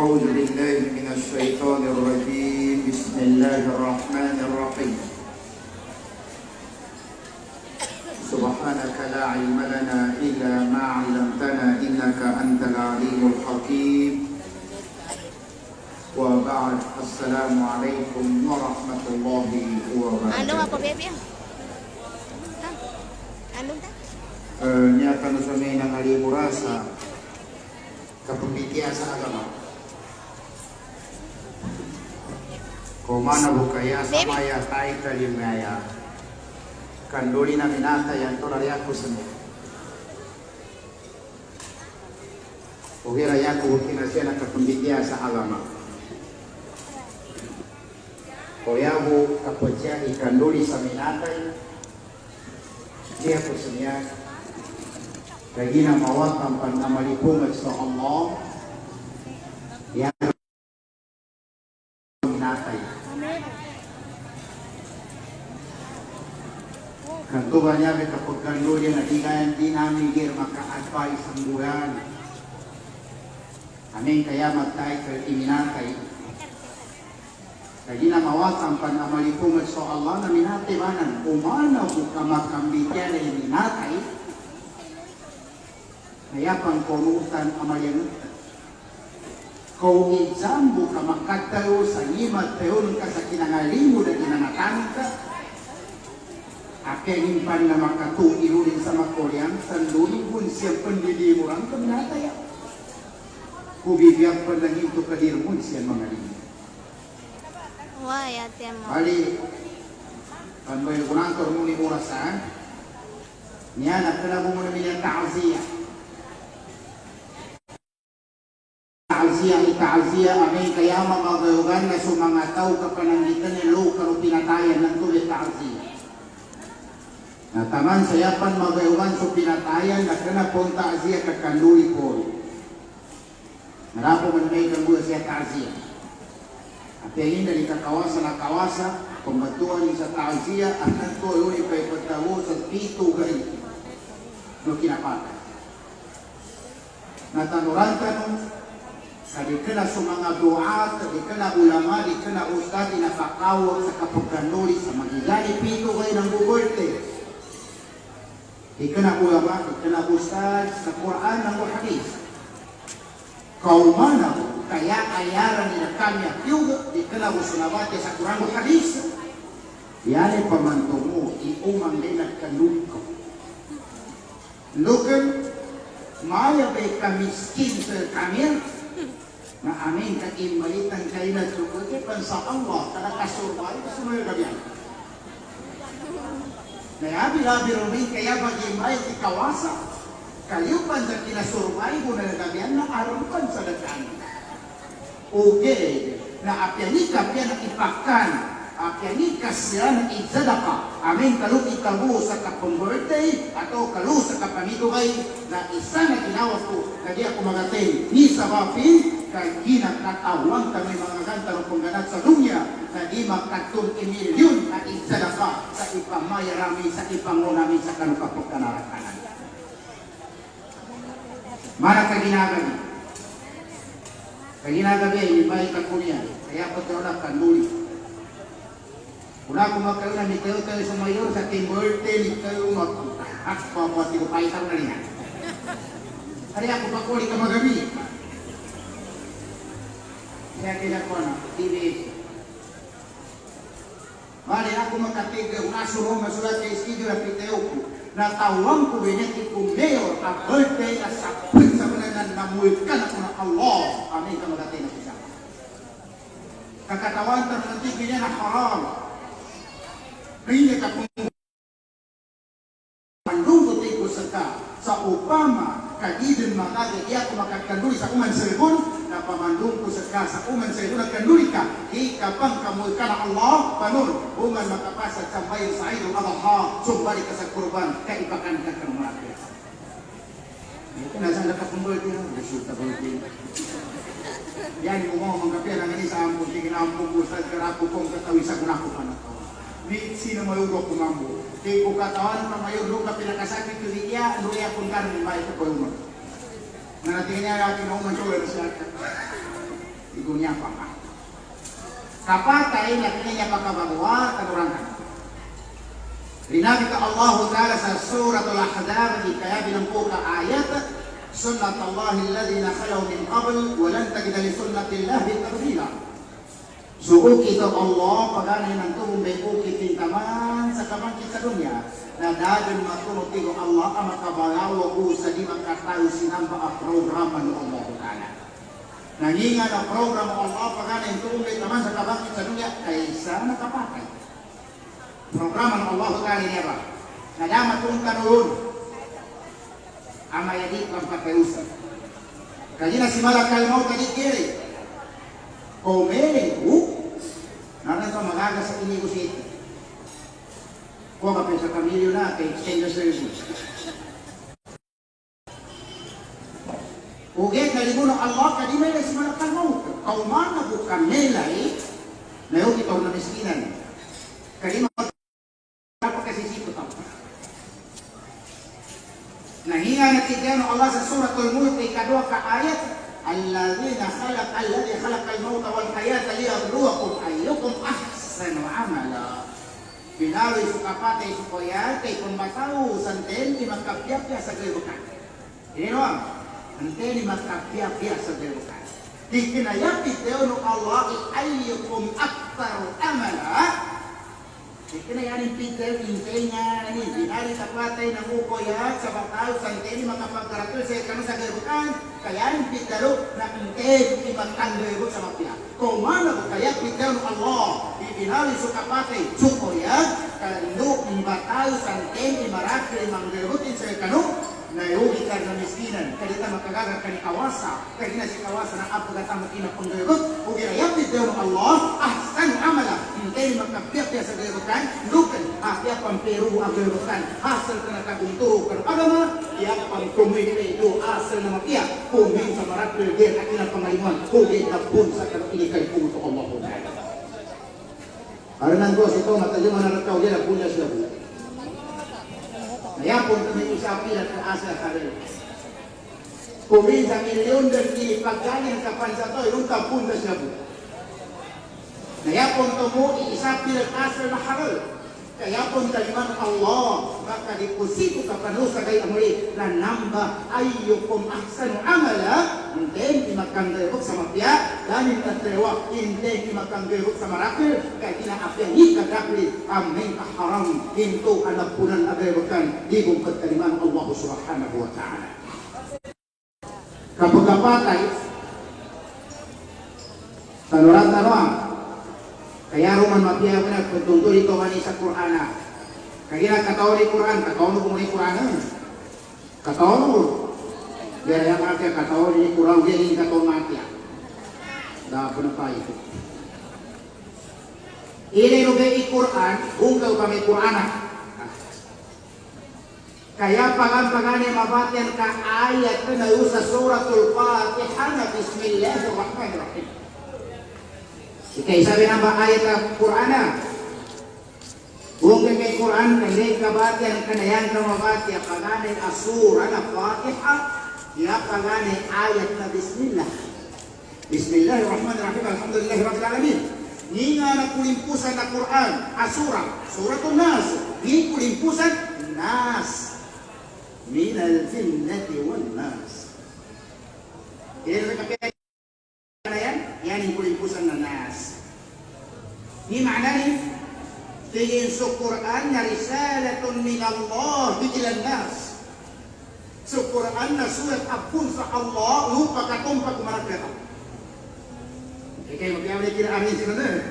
أعوذ بالله من الشيطان الرجيم بسم الله الرحمن الرحيم سبحانك لا علم لنا إلا ما علمتنا إنك أنت العليم الحكيم وبعد السلام عليكم ورحمة الله وبركاته. Ano ako, baby? Ha? Anong ta? Nyata na sa may nangalimurasa kapagbitia sa agama. Kumana bukaya sa maya tayo kalimaya. Kanduli na minata yan tolari ako sa mga. Uhira yako kinasya na kapagbitia sa agama. Koyabu kapagya ikanduli sa minatay. Dia ko sa niya. Lagi na mawatang panamalipungat sa Allah yang minatay. Kanto ba niya kapag kando niya na di namin gir maka-advise ang bulan. Amin kaya magtay ka iminatay. Lagi na mawatang panamalipungat sa Allah na minatay manan. Umana ko ka makambitya na iminatay. Kaya pang konutan amayan kung isambo ka makatayo sa limat tayon ka sa kinangalimo na ginangatan ka akenin pan na makatuiro rin sa makoryang sandunin kung siyang pandilimuran ka minataya kubibiyang pan lang ito kadirmon siyang mga limo Why, ate mo? bali panboy kunang tormuni orasan niya nakala mo muna milyang ta'aziyah Ta'aziyah amin kaya mamagayugan na sumangataw ka panangitan ni Lo karo pinatayan ng tulit ta'aziyah. Nataman sayapan magayugan so pinatayan na kana pong ta'aziyah kakanduli po. Narapo man may kambuha siya ta'aziyah. At yahin dari kakawasa na kawasa, pambatuan sa ta'aziyah at nanto yun ipay pagtawo sa pito gari. No kinapatay. Natanuranta nung kadi kena sa mga doa, kadi kena ulama, kadi kena ustad na pakawag sa kapagkanuli sa magigani pito kayo ng buberte. Di kena ulama, di kena ustad sa Quran ng hadis. Kaumana mo, kaya ayaran nila kami at yugo, di kena usunabati sa Quran ng hadis. Yan ay pamantong mo, iumang din at kanuli ko. Lukan, maya ba'y kamiskin sa kamil, na amin kakimbalitan kayo na sukukipan sa Allah kada kasurvay sumayo ka biyan nayabi-labi rumin kaya mag-imbay di kawasa kaliupan sa kinasurvay mo na nagabiyan na arupan sa dagan okay na apyanika piya na ipakan apyanika siya na isadaka amin kalu itabu sa kapong-birthday atau kalu sa kapanitugay na isa na ginawa ko na di ako magatay ni sabapin kay ginagkatawang kami mga ganta ng pangganat sa dunya na di magkatun milyon na isadaka sa ipamayarami sa ipangunami sa kanukapok kanarakanan. Mana kaginagabi? Kaginagabi ay ibay kakunya. Kaya pagkaroon na kanuli. Kuna kung magkaroon na nikayo kayo sa mayor sa timburte, nikayo magpapapati ko paitang na niya. Kaya ako pakuli ka magabi. Kaya kinako na, TV. Mali ako makatiga, unasurong masulat kay studio na piteo ko. Natawang ko binati ko mayor ang birthday na sapit sa mananan na muikan ako na Allah. Amin ka magatay na isa. Kakatawan ta ng tigil niya na haram. Hindi ka kung pandungkot ko sa upama kagidin makagay iya ko makakanduli sa uman seribon na pamandung ko sa uman seribon at kanduli ka ikapang kamoy ka na Allah panon uman makapasad sa bayan sa idol Allah sumbali ka sa kurban kaipakan ka ng mga kaya nasa nakapumbol din resulta ba din yan mo mga kapya na ganit sa ampun tigil na ampun ko sa karapo kong katawisa ko na ako panakaw sino mayuro kumambo di ko katawan na mayuro ka pinakasakit ko diya luya kung kanin may ito po yung na natin niya natin ang mantulan siya di dunia apa? Kapatay na kaninya pagkabagawa kanurangkan. Rinabi ka Allah Ta'ala sa suratul Ahzab di kaya binampu ka ayat sunnatullahi alladhina khalaw min qabl wa lan tajida li sunnatillahi tabdila. Suuki ito Allah pagani ng tumumbay uki tintaman sa kabangkit sa dunya na dagan matunod tigo Allah ang makabalaw ko sa di makatayo sinamba ang programa ng Allah Ta'ala. Nanginga na program ng Allah pagana yung tumumbay naman sa kabangkit sa dunya kaysa nakapatay. Programa ng Allah Ta'ala niya ba? Nadamat kong kanuun ang mayadit ng patayusan. Kaya na si Malakal mo kadit kiri. Komere, naran ka magaga sa inigo siya. Kung kapag sa pamilyo na, kay exchange service. Uget na libo ng Allah, kadimay na si Malakal mo. Kauman na bukan nilay, na yung ito na miskinan. Kadimay na kasisito tao. Nahinga na tigyan ng Allah sa suratul Mulk, ikadwa ka ayat, الذي خلق الموت والحياة ليبلوكم أيكم أحسن عملا. Pinaloy sukapatay sukoyat kay kumbataw santen di magkapyapya sa gayukan. Ini doang. Santen di magkapyapya sa gayukan. Di kinayapit daw ng Allah ayyukum aktaru amala. Di kinayanin Peter intenya ni binali sa patay ng ukoyat sa bataw santen di magkapagkaratul sa kanu sa gayukan. Kayanin pitalo na intay di magkandayot sa mapya. Kumana ko kaya pitalo Allah ibinali sukapatay sukoyat kanduk imbatalo santen imarakil manggerutin sa kanu na yogi ka na miskinan kalita makagagar ka ni kawasa kaya si kawasa na apagat ang makinap ang gerut o ginayapit daw ng Allah ahsan amala intay magkapyapya sa gerutan lukan ahya pamperu ang gerutan asal ka na kagunturo kan agama iya pang kumili ito asal na mapya kumin sa marakil din at ilang pangaliman kumin na pun sa kanilikay puto Allah po tayo. Aranan ko ito matalima na nagkaw din ang punya siya po. Kaya po kami usapilan sa asa karel. Kumin sa milyon dan di pagkain sa pansato, yung tapon na siya po. Kaya po ito mo iisapilan asa na karel. Kaya po taliman Allah, maka diposito ka pano sa kay amri na namba ayyukum ahsanu amala, hindi makanggerok sa mapya, ganin katrewa, hindi makanggerok sa marakil, kaya kinaapyan ni kadakli, amin kaharam, hinto anak punan agayokan, di kong pagtaliman Allah subhanahu wa ta'ala. Kapag kapatay, tanurat na noang, kaya ruman mapya ko na pagtungtol ito man sa Quran na. Kaya kataon ni Quran, kataon mo ni Quran na. Kataon mo. Kaya yang kaya kataon ni Quran, kaya yung kataon mapya. Dahil po na pa ito. Inirugay i-Quran, ungkaw kami Quran na. Kaya pagan-pagani mabatian ka ayat na sa suratul Fatiha na Bismillahirrahmanirrahim. Kaya sabi ng ayat ng Quran na kung kay Quran hindi kabatian kanayan ka mabati paganin asura na Fatiha ya paganin ayat na Bismillah. Bismillahirrahmanirrahim. Alhamdulillahi rabbil alamin. Ninga na kulimpusan na Quran asura suratul Nas. Ni kulimpusan Nas minal jinnati wan nas. Kaya kapag yan yung kulimpusan na Nas. Ini maknanya tingin sa Quran na risalatun min Allah bijilan Nas. Sa Quran na surat apun sa Allah lupa katumpa kumarakata. Kaya magkaya kira amin sila.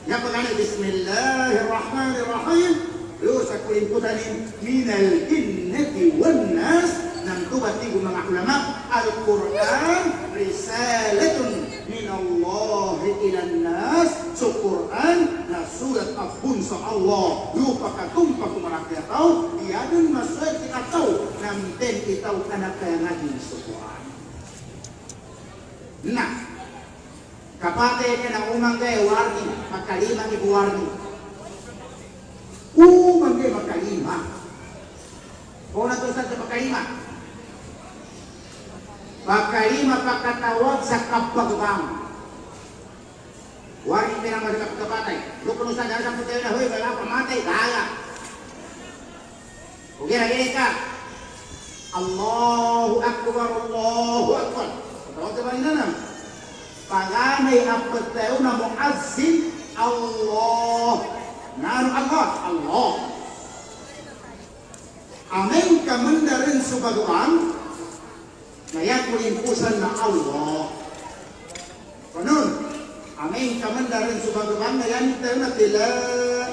Ya pagkana Bismillahirrahmanirrahim. Yo sa kulimpusan minal jinnati wan nas. Nang tubati ko mga ulama, Al-Quran risalatun min Allah ilan nas. Sa Quran na surat apun sa Allah lupa katumpa kumarakya tau iadun masuat kita tau namten kita anak kaya ngaji sa Quran. Nah kapatay niya na umang kaya warni magkalima ibu warni umang kaya magkalima kung natusan sa magkalima pagkalima pagkatawag sa kapagbang sekarang masih kepatai. Lu kuno saja sampai tayo na hoy wala pamatay dala. Oke lagi ka. Allahu Akbar, Allahu Akbar. Tahu ba ina na? Paganay apat tayo na muazzin Allah. Nanu Allah, Allah. Amin kamandarin subagawan. Kaya kulimpusan na Allah. Kanun, amin kamandarin subagawan na yan tayo na la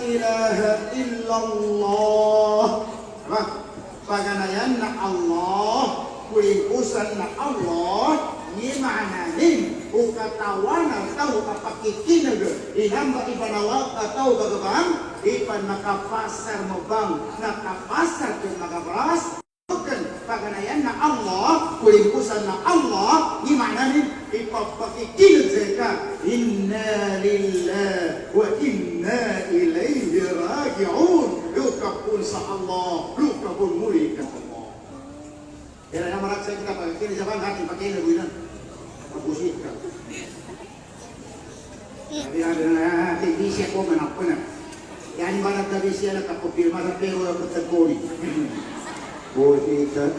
ilaha illallah. Apa? Paganayan na Allah, kulimpusan na Allah, ni ma'ananin, ukatawanan tau kapakikinag, inamba ipanawag atau bagabang, ipan nakapasar mo bang, nakapasar kung nakabaras, paganayan na Allah, kulimpusan na Allah, ni ma'ananin, ipapakikinag sa inna lillah wa inna ilayhi raji'un. Lukapun sa Allah, lukapun muli ka Allah. Kaya na marat sa kita pag kini saban hati pakai lagu ini. Mabusit ka. Sabi na TV siya ko man ako na. Yan marat na siya na kapopirma sa pero ang katagori. Busit ka.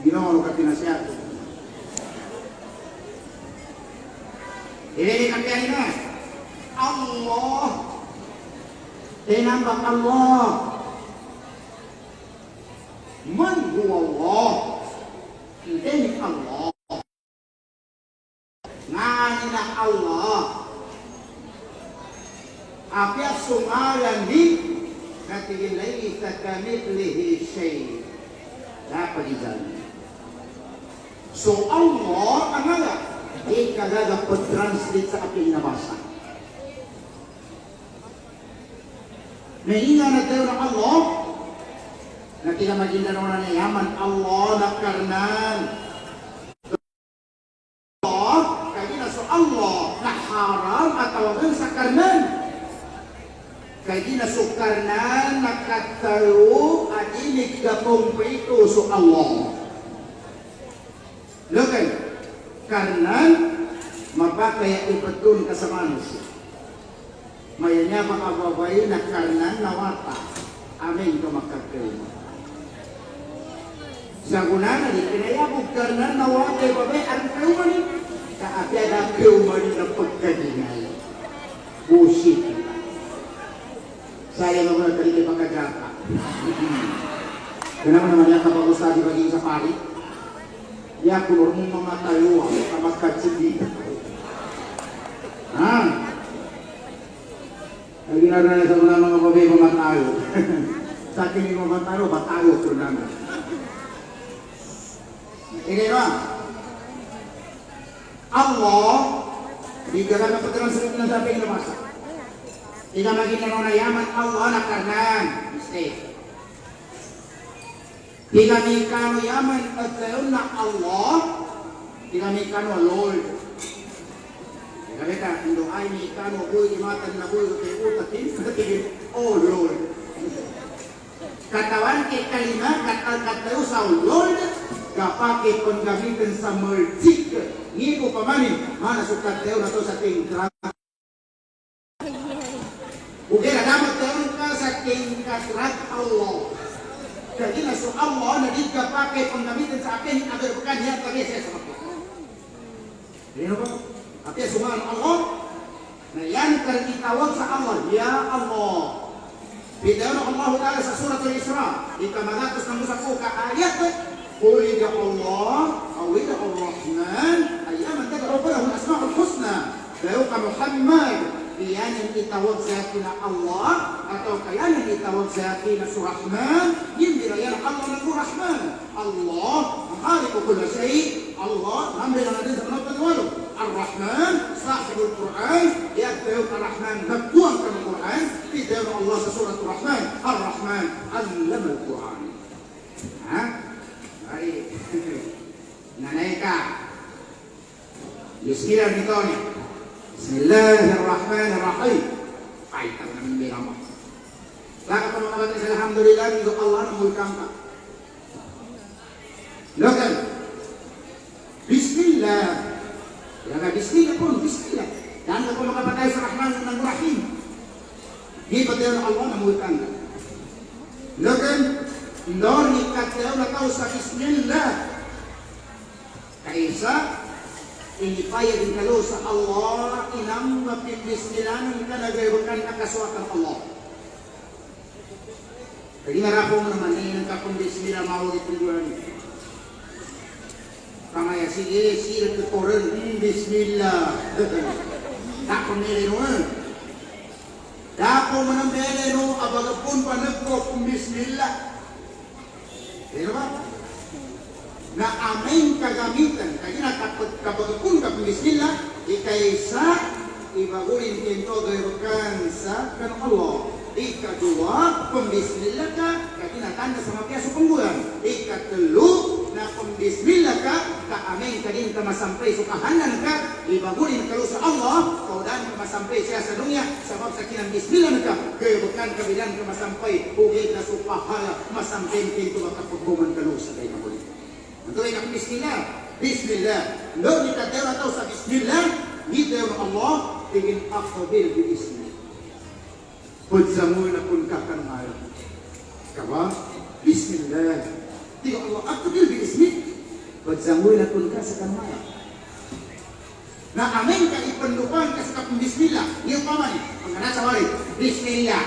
Ginawa ka pinasya. Ini kalian ini Allah. Dinambah Allah. Man huwa Allah. Ini Allah. Ngana Allah. Apa sungalan di natigin laisa kamithlihi syai'. Dapat dijalan. So Allah adalah ika dapat translate sa ating nabasa. Nahinga na tayo ng Allah na kinamagindan na yaman Allah na karnan. Allah, kaya na so Allah na haram at tawagan sa karnan. Kaya na so karnan nakatayo at inig ka kumprito so Allah. Look karena mapakaya ipatun ka sa manusia. Mayanya makababay na karena nawata. Amin ka makakilma. Sa gunana di pinayabog karena nawata babay ang kilma ni. Kaapya na kilma ni na pagkadingay. Bullshit. Saya naman nakalili pagkajata. Kenapa namanya kapag ustadi baging sa pari? Ya kulur mo mga tayo sa magkatsindi. Lagi na sa mga babae mga tayo. Sa akin yung mga tayo, batayo ko naman. Ini ba? Allah, di dalam keterangan sebelumnya sampai ke masa. Tidak lagi yaman Allah na karnan. Mistake. Dinamikan yaman at na Allah, dinamikan Lord. Kaya kung ay mikan mo buhay imatan na buhay kay utatin, katigin, oh Lord. Katawan kay kalima, katayo sa Lord, kapakit kung gamitin sa mertik. Hindi ko pamanin, manasukat tayo na to sa ating drama. Ugay na dapat tayo ka sa ating katrat Allah. Jadi nasu Allah na di ka pakai kung gamitin sa akin agar bukan niya kami saya sama kita. Jadi apa? Artinya subhan Allah na yan tertawag sa Allah, ya Allah. Bidana Allah Ta'ala sa surat Al-Isra, di kamagatos ng musaku ka ayat, Qulida Allah, awida Ar-Rahman, ayaman taga Rabbahul Asma'ul Husna. Lalu ka Muhammad, yan yang itawag sa akin na Allah, atau kaya yang itawag sa akin na Surahman, yung birayan Allah na Surahman. Allah, ang halik ko kula siya, Allah, nambil na natin sa mga pagwalo. Ar-Rahman, sahibul Quran, yagtayo Ar-Rahman, nagbuang ka ng Quran, bitayo Allah sa surat Ar-Rahman, Ar-Rahman, allama al-Quran. Ha? Baik. Nanay ka. Bismillah nito niya. Bismillahirrahmanirrahim. Kaitan namin birama. Laka pa mga batis, alhamdulillah, untuk Allah na mulkang ka. Lokan. Bismillah. Ya nggak Bismillah pun Bismillah. Dan kalau mengatakan Rahman dan Rahim, ini betul Allah namukan. Lakin lor nikatnya udah tahu sa Bismillah. Kaisa ini payah di kalau sa Allah inam mapin Bismillah karena gayukan akaswatan Allah. Jadi narapo mo naman ng kapong Bismillah mau ditungguan. Kamaya sige sila tutoran Bismillah. Tak pemilih no. Dapo manambele no abagapun panagko kung Bismillah. Pero ba? Na aming kagamitan kaya kapagapun ka kung Bismillah ikaysa ibagulin kinto gayukan sa kanong Allah. Ikadua, pembismillah ka, katinatanda sa mapiaso penggulang. Ikatelu, na pembismillah ka, kaamin ka din ka masampay so kahanan ka, ibagulin ka sa Allah, kaudan ka masampay siya sa dunya, sabab sa kinang bismillah ka, kaya bukan kabilan ka masampay, hugay na so pahala, masampay kinto makapagbuman ka sa kay magulit. Nantuloy na bismillah, bismillah. Lo, ni katewa tao sa bismillah, ni tayo ng Allah, tingin akabil di bismillah. Pagzamoy na pun kakanmaya. Kawa, Bismillah. Tiga Allah, aku bil bismillah. Pagzamoy na pun ka sa kanmaya. Na amin ka ipandupan ka sa kapong Bismillah. Niyo paman, pagkanasa wali, Bismillah.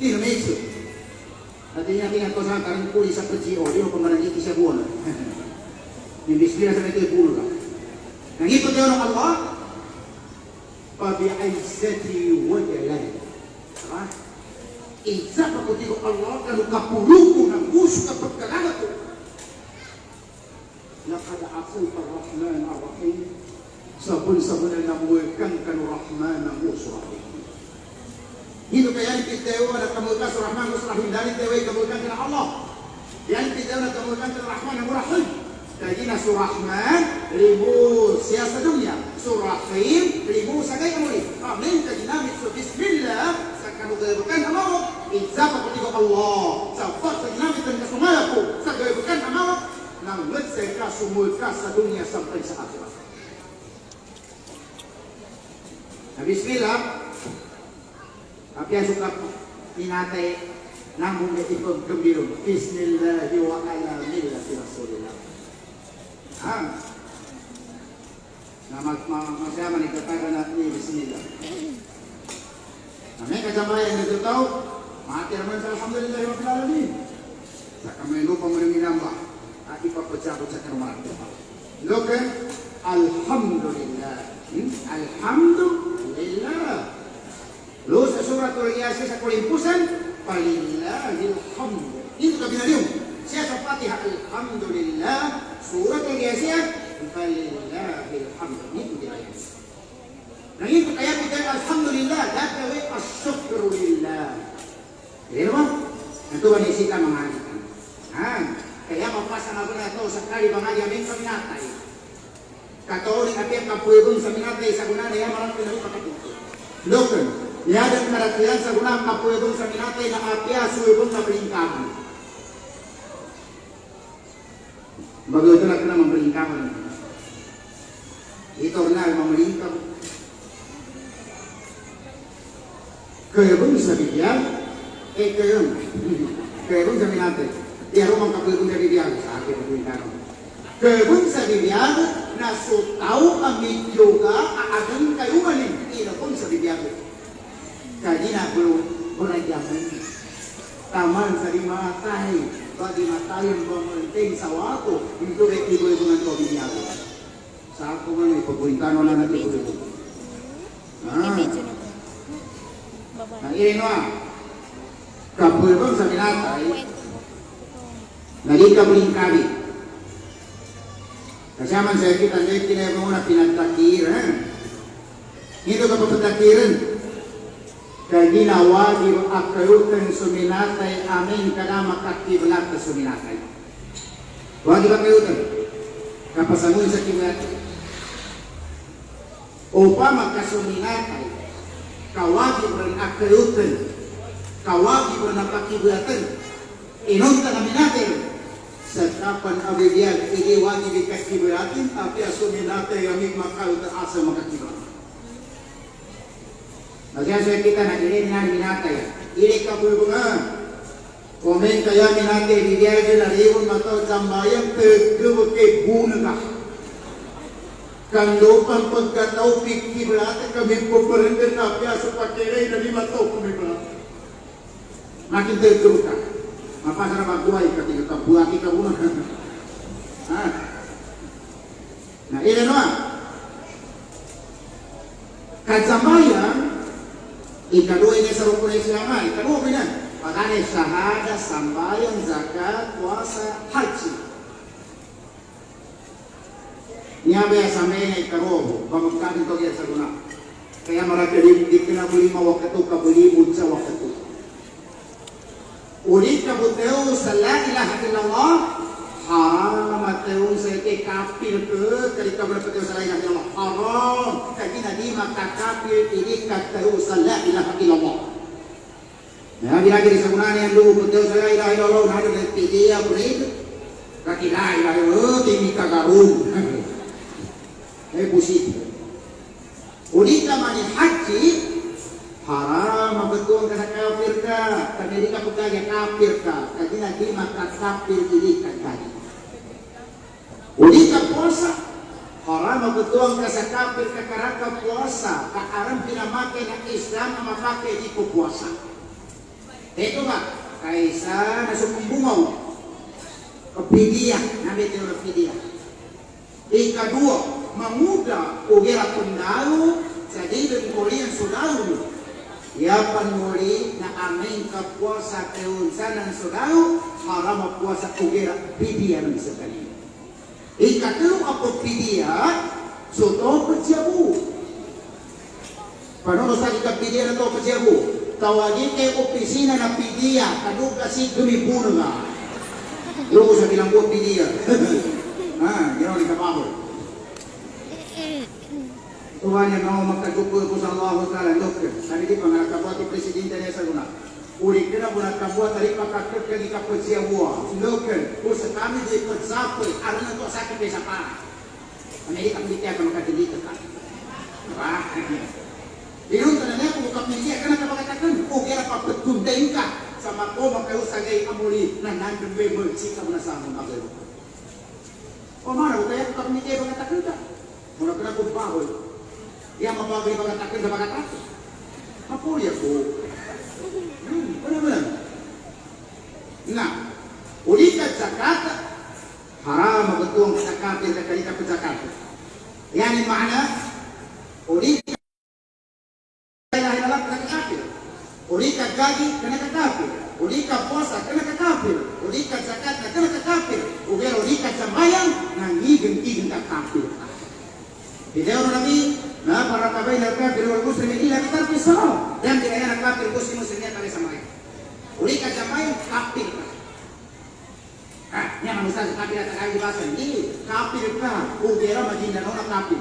Tino meso. At tingnan ko sa karang puli sa pagsiyo, di mo pamanagiti siya buwan. Yung Bismillah sa ito ipulo ka. Nangipot yun ng Allah, pabi'izzati wa jalali. Isa kapatid Allah kalau kapuluko ng puso kapag kalaga ko. Laqad asayta ar-Rahman ar-Rahim. Sabun-sabun na namuwikan ka ng Rahman ang puso rahim. Hino kaya ipitewa na kamuwikan sa Rahman ang Rahim. Dahil ipitewa kamuwikan ka ng Allah. Yan ipitewa na kamuwikan ka ng Rahman ang Rahim. Jadi na sa Rahman, ribu siya sa dunya. Sa Rahim, ribu sa gaya mo rin. Amin ka ginamit sa Bismillah. Kalau gayukan amaw, izapa ko tigo Allah. Sa pag ginamit ng kasumaya ko, sa gayukan amaw, nang magsay ka, sumul ka sa dunya sampai sa akhirat. Na Bismillah, kapya suka pinatay ng mga ipag gambiro. Bismillah, wa ala millati Rasulillah. Na masyaman ikatagan natin ni Bismillah. Amin kasama yang nagtataw, mati naman sa alhamdulillah wa rabbil alamin. Sa kamay lupa mo rin minamba, at ipapadsabot sa kanuman. Lokan, alhamdulillah. Alhamdulillah. Lo sa surat Al-Yasin sa kulimpusan, palillahilhamd. Itu kabinaliw. Siya sa Fatihah, alhamdulillah. Surat Al-Yasin, palillahilhamd. Itu dirayas. Nang ito kaya kita alhamdulillah, gagawin asyukrulillah. Jadi mo? Ito ba naisita mga alitan? Kaya mapasa nga ba na ito sa kari mga yamin sa minatay. Katolik at yung kapuyabong sa minatay sa guna na yan marang pinagpakatuto. Lokan, yadan karatuyan sa guna kapuyabong sa minatay na apya suyabong na pelingkaman. Bago ito na ng pelingkaman. Ito na ang mamalingkaman. Kaya pun bisa bibiyag, kaya pun sabi natin, diaro mang kapag kung nabibiyag sa akin ang kuwintano. Kaya pun sa bibiyag, na sutaw ang medyo ka, aagang kayo manin, ina pun sa bibiyag. Kaya ginagulong, burayyaman. Taman sa dimatay, bagi matayang pamanting sa wako, ito ay ibo-ibo ng bibiyag. Sa ako man, may pagkuwintano na natin ibo-ibo. Ang irinwa, kapulbang sa minatay, naging kabulingkabi. Kasyaman sa kita, hindi kinaya mo na pinagtakiran. Hindi ka papatakiran. Kaya ginawagin akayutan suminatay, amin ka na makakiblat na suminatay. Wagin akayutan. Kapasangun sa kibulatay. Upa magkasuminatay, kawagib rin akayutan, kawagib rin napakibulatan, inunta kami natin sekapan abibian ini wajib dikiberatin tapi asuminate yang makal terasa makakibrat. Bagian saya kita nak ini dengan minata ya. Ini kabul bunga. Komen kaya minate bibian je na riun matau sambayang tegeweke bunga. Kandopan pagkatau pikibrat kami pemerintah tapi asu pakai dari matau kami berat. Makin tegeweka. Apa sana baguai ketika buati kabuna. Nah ini doa. Kasambayang ikadua ini serukun Islam, ikadua benar. Makanya syahadah, sambayang, zakat, puasa, haji. Nya biasa main ikadua, pamukkan itu dia seguna. Kaya mereka dikena beli 5 waktu itu, kabeli bunca waktu itu. Ulit kabuteu la ilaha illallah haram ateu seke kafir ke ketika berpeteu la ilaha illallah haram kaki nadi maka kafir ini kateu la ilaha illallah. Nah bila kita sebenarnya yang dulu beteu la ilaha illallah ada di dia berit kaki la ilaha illallah ini kagarun. Busit. Ulit mani haji haram betul kena kafir ka kadiri ka pagaya kafir ka kadina di maka kafir diri ka kali uli ka puasa haram betul ka sa kafir ka karaka puasa ka aram pinamake na Islam na mapake di ko puasa ito ba kaisa na sukumbungaw kapidiya nabi teori pidiya ikadua manguda ugera kundalo sa dibig koriyan sudalo Yapan muli na aming kapuasa keunsanan saudara haram puasa kugera pidia ng sekali. Ikatulong ako pidia soto perjabu. Paano sa pidia na to perjabu? Tawagin kay opisina na pidia kadug kasi gumipuno nga. Lugo sa bilanggo pidia. Gano'n ni kapahol. Tuhan yang mau magkagupul ko sa Allah Ta'ala dokter. Sabi di pa nga kabuat presidente niya sa guna. Uli ka na muna kabuat tali pakakot ka di kapag siya buwa. Dokter, kung sa kami di pagsapoy, aron na to sakit kay sa para. Amerika militer ka makadilita ka. Diba? Dinunta na niya kung kapilya ka na kapagatakan. O kaya papagkundayin ka sa mako makayusagay amuli na nandun may magsika mo na sa among agay. O mana, kaya kung kapilya pagkatakan ka. Muna ka na kung bahoy. Yang membagi pagkatakan sa pagkatakan. Apa ya po? Benar-benar. Nah, ulikat zakat haram betul zakat yang kekalika zakat. Yani makna ulikat la ilaha kena kafir. Ulikat gaji kena kafir. Ulikat puasa kena kafir. Ulikat zakat kena kafir. Ulikat sembahyang ngigeng-ngigeng kafir. Video Nabi nah para kabain kafir wal muslimin illa bi tarki salat dan tidak ada kafir muslimnya tali sama lain. Uli ka jamai kafir. Nya manusia kafir tak ada bahasa ini kafir ka ugera majinda nona kafir.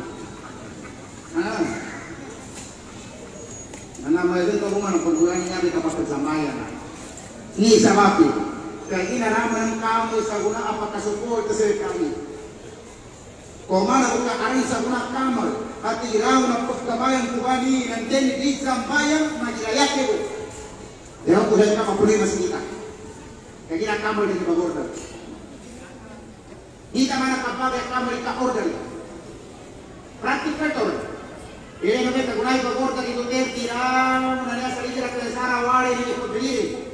Nama itu to mana perbuatan nya di kapal sambayan. Ni sababi. Kaya inaraman kamu sa guna apakah support sa kami. Komana buka ari sa guna kamar. Hati raw na pagkabayan kubani ng deni di sambayang majirayake po. Dia ko dahil ka mapuli masikita. Kaya ginakamol din sa order. Di ka man kapag kamol ka order. Practical to. Ini nabe kagunay ko order ito tiraw na niya sa lidera ka sara wale ni ko dili.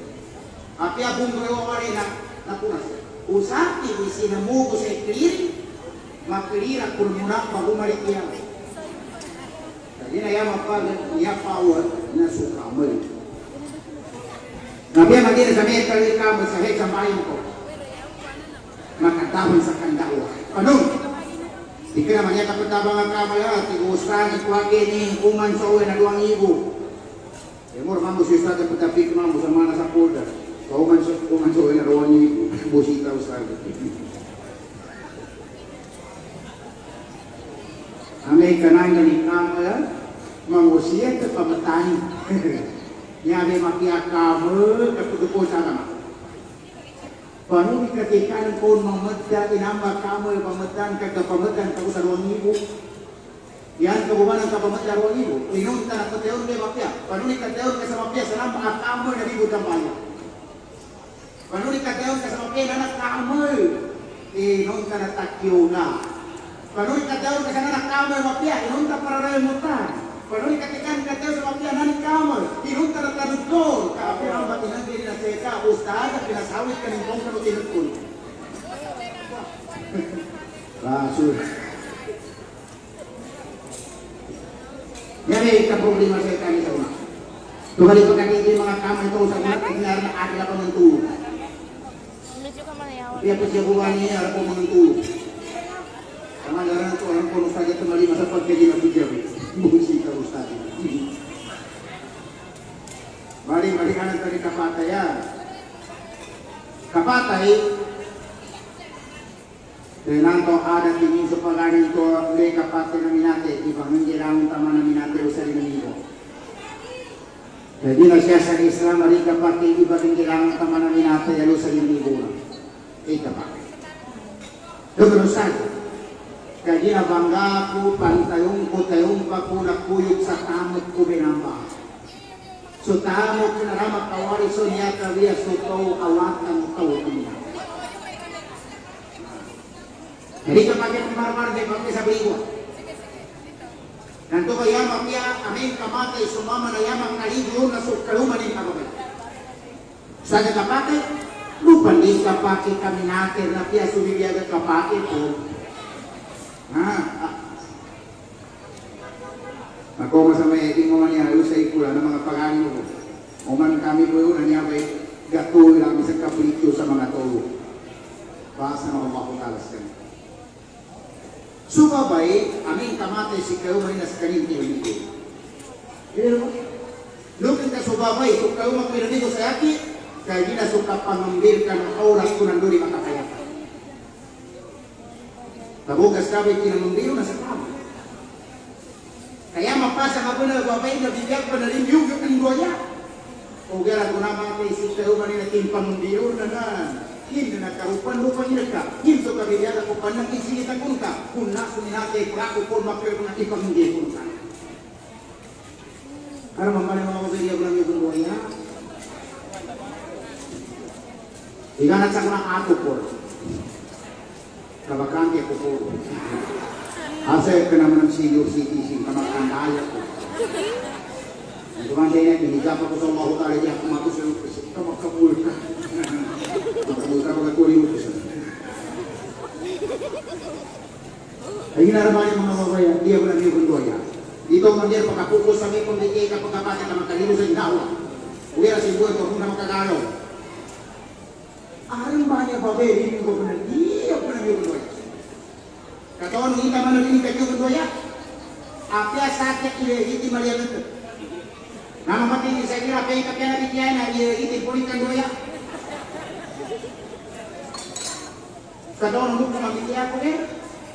Api abung ko wale na punas. Usati isinamugo sa clear. Makilira kurmuna pagumalik yan. Jadi na mapag ya power na suka mo. Nabi ang magiging sa mga kali ka sa sambayan ko. Makatawin sa kandawa. Ano? Di ka naman niya kapatabang ang kamala. Tigustahan ikuwagi ni uman sa uwi na 2,000. Emor mambo siya sa pagkapik mambo sa mana sa polda. Uman sa uwi na 2,000. Busita ustad. Amay kanang ni kamala. Mangusia ke pemetani. Nya be makia kamu keputusan sama. Paano ikatikan ko mamedda inamba kamu pamedan kagapamedan tahu sarwang ibu. Yan kabubanan kapamedda ruang ibu. Inun tanah keteun ke mapia. Paano ikateun ke sama pia salam akamu dari ibu tambaya. Paano ikateun ke sama pia anak kamu. Inun tanah takiuna. Paano ikateun ke sana anak kamu mapia. Inun tanah para mutan. Paano ikatikan kateun sama pia anak kamu. Inun tanah tanutol. Kapi rambat inan diri na seka ustaz pinasawit kaningkong kanutinutun. Rasul. Jadi kita problema saya kali sama. Tuhan itu kaki ini mengakam itu sama tinggal ada penentu. Lucu kan mana ya? Dia persiapannya ada penentu. Sama orang itu orang pun saja kembali masa pakai dia pujian. Musi kalau ustaz. Mari kanan tadi kapata ya. Kapata Denanto ada tingin sa paganin ko le kapate na minate ibang hindi lang tama na minate o sa limanigo. Jadi na siya sa Islam ari kapate ibang hindi lang tama na minate o sa limanigo. Kapate. Doon sa kaya na bangga ko pantayong ko tayong ko nakuyog sa tamot ko binamba. So tamot ko na ramak kawari so niya kawiya so tau awat ang tau niya. Jadi kepakai kemar-mar dia pakai sabriwa. Dan tu kaya mapia amin kamata isumama na yamang kaligo na sukaluma din kababay. Sa kapate, lupa din kapake kami natin na pia sumibiyaga kapake po. Ako masamay iting mo niya halos sa ikula ng mga pagani mo. Uman kami po yun, nanyabay gatuloy lang sa kaprityo sa mga tolo. Basa na Allah talas kami. Subabay, aming kamatay si kayo may nasa kaninti o hindi. Lukin ka subabay, kung kayo magpinanigo sa yaki, kaya di na suka pangambil ka ng oras ko nandun makakayata. Tabugas kabay kinamambiro na sa tama. Kaya mapasa nga po na babay na bigyan pa na rin yung goya. O gara ko naman kay si kayo man natin pangambil na na. Hindi na karupan lupang inaka. Hindi ka bigyan ako pa ng isinita kung ka. Kung naso ni natin, kung ako po mapir kung natin pamingin kung ka. Ano mamali mga mabigyan ko lang yung buhay niya? Iganat sa mga ato po. Kabakante ko po. Asa ka naman ng senior citizen, kamakandaya ko. Kumanda niya, binigyan pa ko sa mga hutari niya, kumatos yung kamakabul ka. Makabul ka magkakuli mo siya. Ay ginaraman yung mga mabayan, di ako lang yung bundoya. Dito ang mandir, pagkapuko sa may pambigay ka pagkapatid na magkalino sa inawa. Uwira si buwan ko kung na makagalaw. Aram ba niya babay, hindi ko pa na, di ako lang yung bundoya. Kataon, hindi ka man nalinig yung bundoya. Apya sa atin, hindi maliyan ito. Nama mati saya kira apa yang kata Nabi Tiana dia itu polikan doya. Kada orang bukan Nabi Tiana aku ni,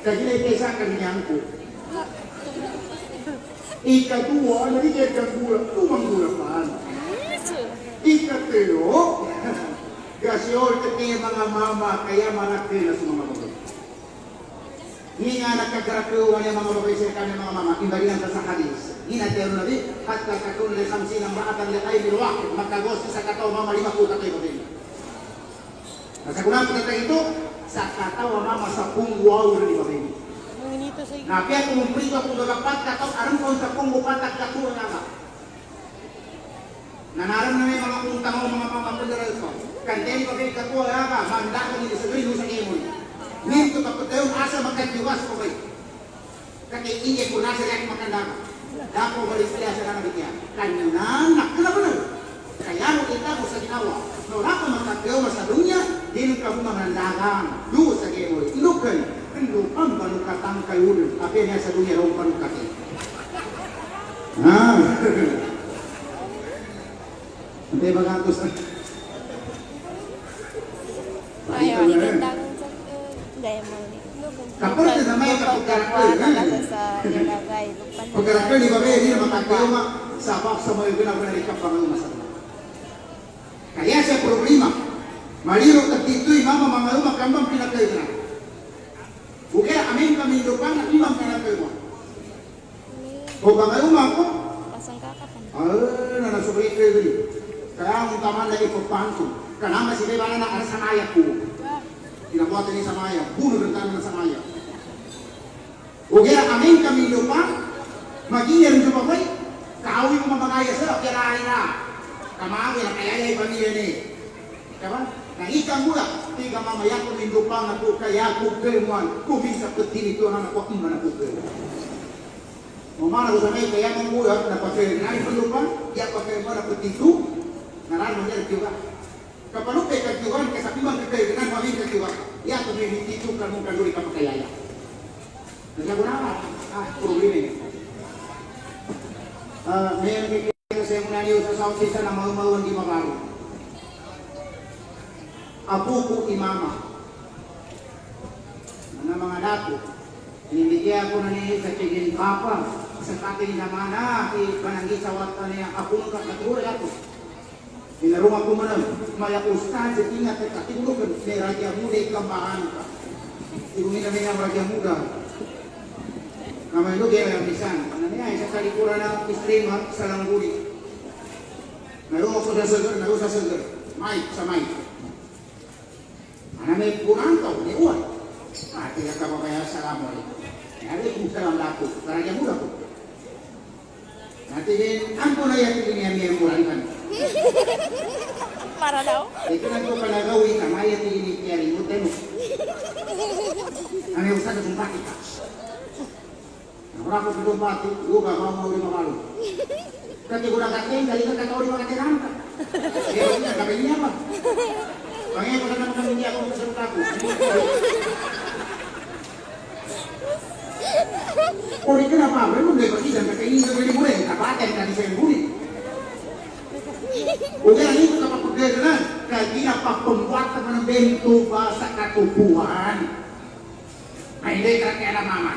jadi desa kan nyangku. Ika tua nanti dia gula, tu manggula pan. Ika telo, gasol ketika mga mama kaya manak nila semua mama. Ini nga nagkagarakuhan yung mga babae sa kanyang mga mama, imbalihan sa hadis. Inatero na rin, at kakakun na samsin ang maatan na tayo biluwak, magkagos sa kataw mama 50 tayo ba din. Nasa kunang kita ito, sa kataw mama 10 wow na di ba din. Napia kumumprito kung nagapat kataw, aram kung sa kung bupatak katuwa nga ba. Nanaram na may mga kuntang o mga pamapundaral ko. Kanteng pa rin katuwa nga ba, manda ko nila sa grino sa imon. Nito kapag tayo asa magkatiwas ko kayo. Kakiingin ko nasa lahat makandang. Dapo balik sila sa nang bigyan. Kanya nakala mo na. Kaya mo kita mo sa ginawa. No na ka magkatiwas sa dunya, din ka mo manandagang. Luo sa gemoy. Ilukay. Ilukang balukatang kayo. Api niya sa dunya rong balukati. Antay ba gantos na? Ayaw, itindang gaya mo ni. Kapag na may kapagkarakal sa ilagay. pagkarakal di ba hindi na matagayuma sa bak sa mga ginagawa na ikap pangang masama. Kaya sa problema, Maliro tertitui mama mangaluma kambang pinakaina. Bukan amin kami hidupkan nak imam pinakaina. Kau mangaluma aku? Pasang kakak kan. Nana seperti itu. Kaya ang taman lagi pagpanto. Kanama si Beba na ada sama ayahku. Kinabuhat ini sama ayah. Bunuh rentanan sama ayah. Bukan amin kami hidupkan. Maginya rin coba koy. Kau yung mamagaya sa kira ina. Kamagi na kaya ay pamilya ni. Diba? Nangikang mula, tiga mama yang pemindupang aku kaya aku kemuan, ku bisa ketini tuan anak aku iman aku ke. Mama aku sampai kaya mula na pakai nai pendupang, dia pakai mana petitu, naran menjadi juga. Kapalo kay kajuan kasapiman kay dengan mami kajuan, ya tu ni petitu kamu kanduri kamu kaya ya. Jadi aku nama, problem ini. Mayor kita saya menanya usah sahaja sana mau-mau di Makaru. Apuku imama na mga dato inibigay ako na niya sa tigil papa sa kating naman na ipananggi sa wata niya ako ng kakatuloy ako inarong ako manang maya ustad sa ingat at katulugan may radya muda ikambahan ka ibungin namin ang radya muda na may lugay ang bisan ano niya isa sa likuran ng istrima sa langguli narong ako sa sagar Mike sa Mike Aname kurang kau ni uan. Tidak kamu kaya assalamualaikum. Waalaikumsalam laku. Karena mudah tu. Nanti din angko na yan ini yang kurang kan. Marah daw. Itu nanti kalau gawi kamaya ini kiari mutemu. Ane usah kesumpah kita. Orang aku kesumpah tu, lu gak mau lima malu. Kaki kurang katain kali kan kau lima katain angkat. Dia punya kabelnya apa? Bangnya pernah makan dia aku suruh aku. Oh ini kenapa? Belum dia pergi dan pakai ini beli boleh. Apa yang tadi saya beli? Udah ini kita pakai dengan kaji apa pembuatan bentuk bahasa katubuhan. Nah ini kira-kira mama.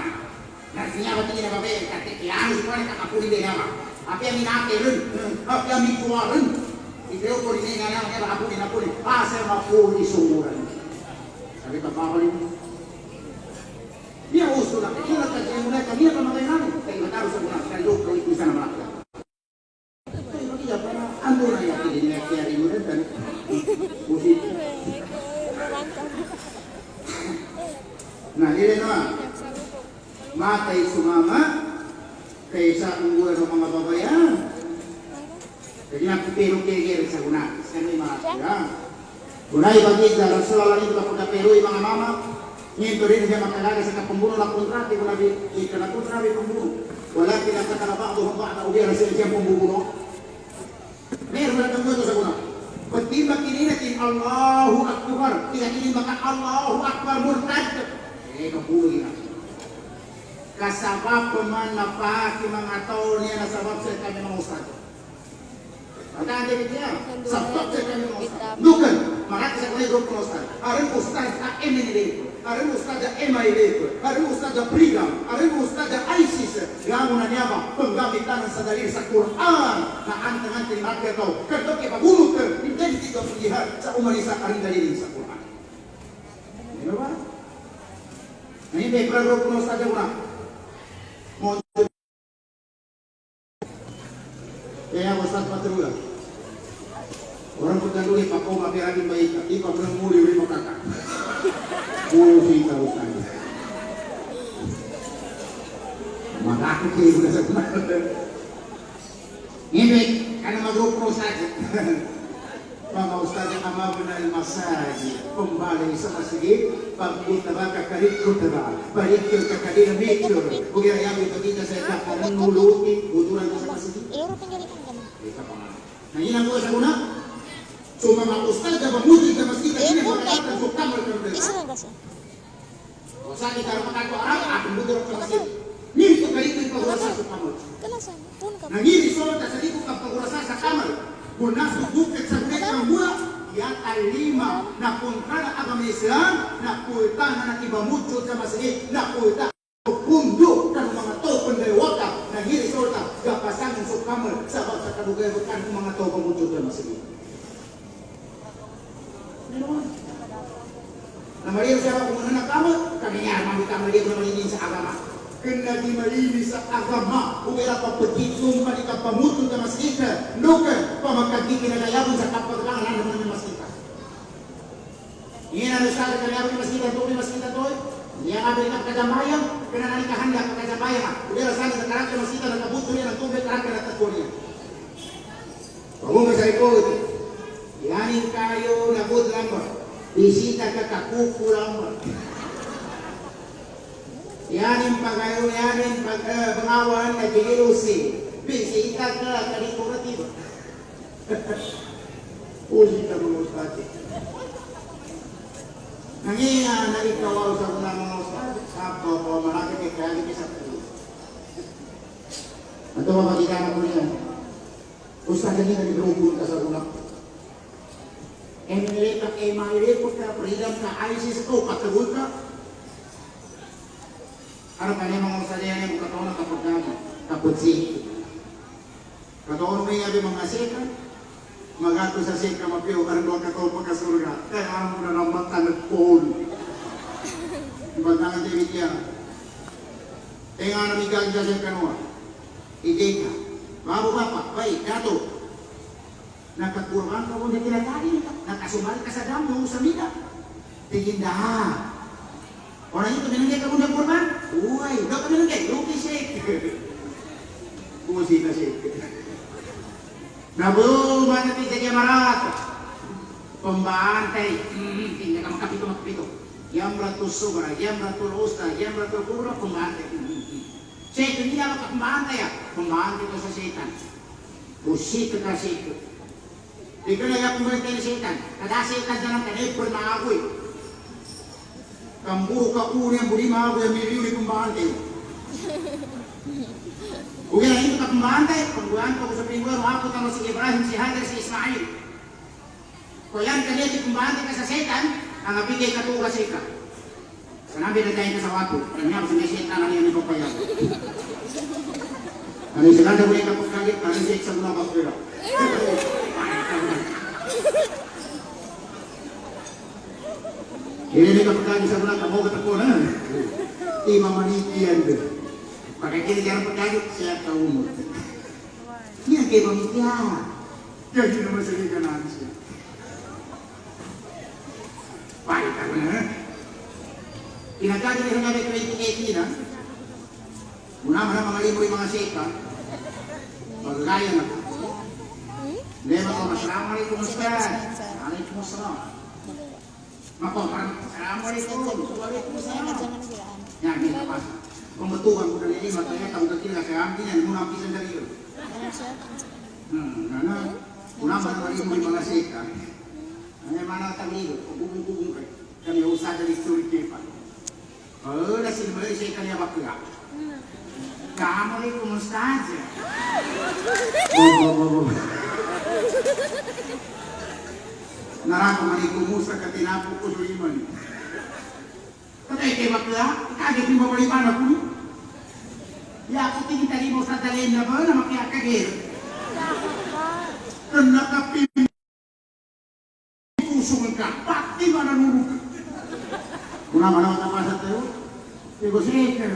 Nasinya apa tinggi apa yang kata yang semua yang tak boleh dia apa? Apa yang minakirin? Apa yang mikuarin? Ikaw po rin nga lang, kaya ako din ako rin. Pasal ako di sumuran. Sabi pa pa ko rin. Dia gusto lang. Kaya nagkakaya mo na, kami na pamagay namin. Kaya mataro sa mga kalok, kaya isa na malakya. Kaya makita pa na, ando na yung kaya rin mo rin. Pusit. Nah, ini na. Matay sumama. Kaysa unggulan ng mga babayan. Jadi nak pero kere sa guna, sa may mga ya. Gunay bagi sa Rasulullah ni kapag pero mga mama, nito rin siya makalaga sa kapumbuno na kontrate kung nabi ikana kontrate pumbuno. Wala kinakatala ba'do ba'da ubiya sa siyang pumbuno. Meron na tungkol sa guna. Pagtiba kininatin Allahu Akbar, kini maka Allahu Akbar murtad. Kabuhi na. Kasabab pemanapaki mga tao niya na sabab sa kami mga ustad. Maka ada dia, sabab saya kami ustaz. Bukan, maka saya kami grup ustaz. Ada ustaz AM ini, ada ustaz MI ini, ada ustaz Brigam, ada ustaz ISIS. Yang mana apa? Penggamitan sadari sa Quran. Na antang terima kau. Kerto ke pagulot ke, menjadi tiga pilihan sa umarisa arin dari sa Quran. Ini apa? Ini background grup ustaz una. Kaya ustaz patrula. Orang pagkanduli pa ko mapiragin ba ipa ng muli rin makaka. Muli ka ustaz. Makaka kayo na sa kuma. Ngibig, kana mag-grupo ustaz. Mga ustaz ang amabuna al-masajid. Kumbali sa masjid, pagpunta ba kakarit-kuta ba? Balik yung kakadina mature. Kung yung kita sa kakaran nulutin, uturan ko sa masjid. Iro pinggalitan ka na. Nanginan ko sa una. So mga ustad na mamuti ka masjid ini mengatakan so kamar kerja. Isa lang kasi. O sa kita makan ko arang akin budur sa masjid. Nito kayo yung pagurasa sa kamar. Kalasan, pun ka. Nangini so ta sa dito ka pagurasa sa kamar. Kung nasa bukit sa bukit ng mula, yan ay lima na kontra na agama Islam na kulta na nakibamucho sa masjid na kulta pundo kan mga to pendewaka na hiri sorta gapasan sa kamar sa bawat sa kadugay kan mga to pamucho sa masjid. Nama dia siapa pengguna kamu? Kami nyarman di kamar dia bermain seagama. Kena dimalinis sa agama. Ubera pa petitum pa di kapamuto ka maskita. Nuka pa magkagiki na layabon sa kapaglangan na naman yung maskita. Iyan ang lusada ka layabon yung maskita. Ito yung maskita to. Yang ada dekat kajambayang, kena nari kahanda ke kajambayang. Ubera sana sa karakter maskita na kabuto niya ng tubig karakter na tatlo niya. Pagpunga sa ikot. Yanin kayo nabot lamang. Bisita ka kakuku lamang. Yanin pagayo, yanin pengawan na jelusi. Bisita ka kalikuratiba. Ulit ka mga ustadi. Nangyayari na ikaw sa unang mga ustadi. Sabto po, malaki kaya di sa tulo. Ito mapagigana ko niya. Ustadi niya nag-rubun ka sa unang. Nilipot kay mailipot ka, freedom ka, ISIS ito, patagod ka. Ano pa niya mga usadya niya, kataon na kapag namin, kapag sik. Kataon mo yung mga sika, magato sa sika, mapiyo, karang doon kataon pagkasurga. Kaya alam mo na ng mata na phone. Ibantangan David yan. Kaya nga namigag dyan sa kanwa. Ide ka. Bago bapa, baik, dato. Nakakurban ka kung tinatali ka. Nakasumali ka sa damo sa mida. Tingin dah. Orang itu binigay ka kung kurban. Uy, daw ka binigay. Luki shake. Busi na shake. Nabu, mana ti sige marat. Pembantay. Tinggal ka makapito. Yang ratus sobra, yang ratus usta, yang ratus kubra, pembantay. Shake, hindi na ka pembantay ya. Pembantay ko sa setan. Busi ka shake. Ikaw na yung pumunta ng setan. Kada setan na lang kanipon na ako eh. Kambuho ka uri ang budi mga ako yung miliuli kumbahante. Uwi na ito ka kumbahante. Pagbuhan ko sa pingwero ako tamo si Ibrahim, si Hajar, si Ismail. Kung yan kanito kumbahante ka sa setan, ang abigay ka tuwa sa ika. Sanabi na tayo ka sa wato. Kanya ko sa setan na niya ni Papayag. Ano yung sila na uli ka pagkagit, ano yung sa mga kapira. Ini ka pagkagit sa mga kamu katako na. Imamanitian din. Pagkagit jangan pagkagit, siya ka umot. Yan kayo mamitya. Kaya naman sa liga namin siya. Pahit ako na. Pinagkagit na namin 2018 na. Muna man ang mga libo yung mga seka. Pagkaya na. Lema ko, assalamualaikum Ustaz. Waalaikumsalam. Mako, assalamualaikum. Waalaikumsalam. Yan, kita pas. Pembetulan ko na lima, kaya tahu kecil na kaya amin yan, muna pisan dari yun. Nana, muna man ang libo yung mga seka. Ano mana taglido, bubong-bubong kayo. Kami usah dari sulit kepan. Nasi beli seka niya bakla. Assalamualaikum Ustaz. Narako manikumusta ka tinapok ko sa iman. Katay kay bakla, kagit yung mabaliman ako. Ya ako tingin tali mo sa dalhin na ba na makiakagir. Kena kapim puso ka, pati ba nanunod ka? Muna manawag ang masa tayo? Digo siya,